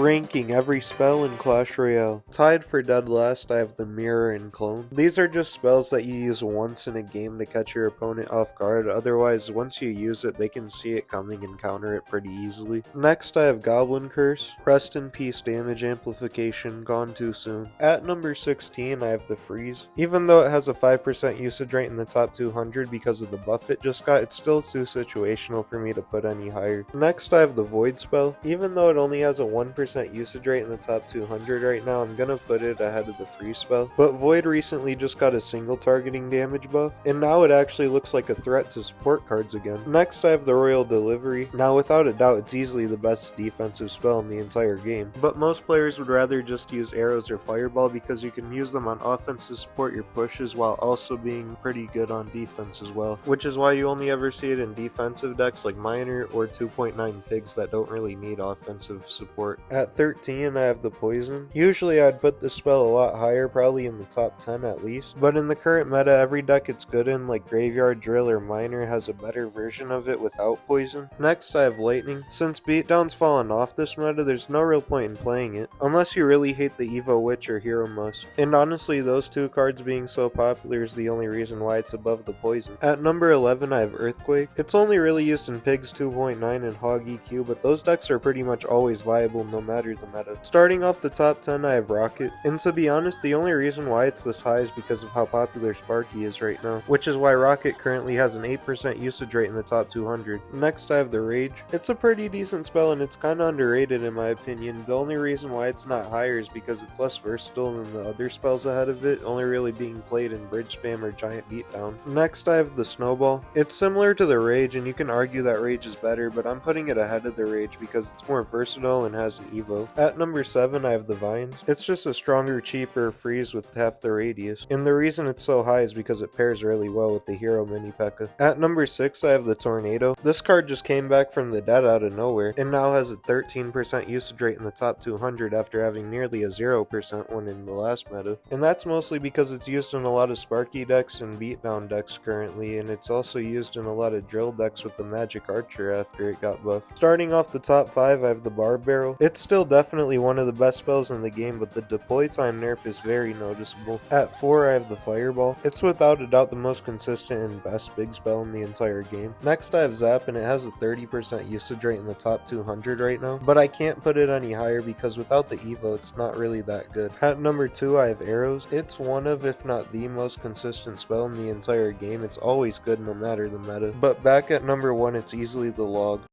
Ranking every spell in Clash Royale. Tied for dead last, I have the Mirror and Clone. These are just spells that you use once in a game to catch your opponent off guard, otherwise once you use it they can see it coming and counter it pretty easily. Next I have Goblin Curse. Rest in peace damage amplification, gone too soon. At number 16 I have the Freeze. Even though it has a 5% usage rate in the top 200 because of the buff it just got, it's still too situational for me to put any higher. Next I have the Void spell. Even though it only has a 1% usage rate in the top 200 right now, I'm gonna put it ahead of the Freeze spell. But Void recently just got a single targeting damage buff, and now it actually looks like a threat to support cards again. Next I have the Royal Delivery. Now without a doubt it's easily the best defensive spell in the entire game, but most players would rather just use arrows or fireball because you can use them on offense to support your pushes while also being pretty good on defense as well, which is why you only ever see it in defensive decks like Miner or 2.9 Pigs that don't really need offensive support. At 13 I have the Poison. Usually I'd put this spell a lot higher, probably in the top 10 at least, but in the current meta every deck it's good in, like Graveyard Drill or Miner, has a better version of it without Poison. Next I have Lightning. Since Beatdown's fallen off this meta, there's no real point in playing it, unless you really hate the Evo Witch or Hero Musk, and honestly those two cards being so popular is the only reason why it's above the Poison. At number 11 I have Earthquake. It's only really used in Pigs 2.9 and Hog EQ, but those decks are pretty much always viable no matter the meta. Starting off the top 10 I have Rocket, and to be honest the only reason why it's this high is because of how popular Sparky is right now, which is why Rocket currently has an 8% usage rate in the top 200. Next I have the Rage. It's a pretty decent spell and it's kinda underrated in my opinion. The only reason why it's not higher is because it's less versatile than the other spells ahead of it, only really being played in Bridge Spam or Giant Beatdown. Next I have the Snowball. It's similar to the Rage and you can argue that Rage is better, but I'm putting it ahead of the Rage because it's more versatile and has an Evo. At number 7 I have the Vines. It's just a stronger, cheaper freeze with half the radius, and the reason it's so high is because it pairs really well with the Hero Mini P.E.K.K.A. At number 6 I have the Tornado. This card just came back from the dead out of nowhere, and now has a 13% usage rate in the top 200 after having nearly a 0% one in the last meta, and that's mostly because it's used in a lot of Sparky decks and Beatdown decks currently, and it's also used in a lot of drill decks with the Magic Archer after it got buffed. Starting off the top 5 I have the Barb Barrel. It's still definitely one of the best spells in the game, but the deploy time nerf is very noticeable. At 4 I have the Fireball. It's without a doubt the most consistent and best big spell in the entire game. Next I have Zap, and it has a 30% usage rate in the top 200 right now, but I can't put it any higher because without the Evo it's not really that good. At number 2 I have Arrows. It's one of, if not the most consistent spell in the entire game. It's always good no matter the meta. But back at number 1 it's easily the Log.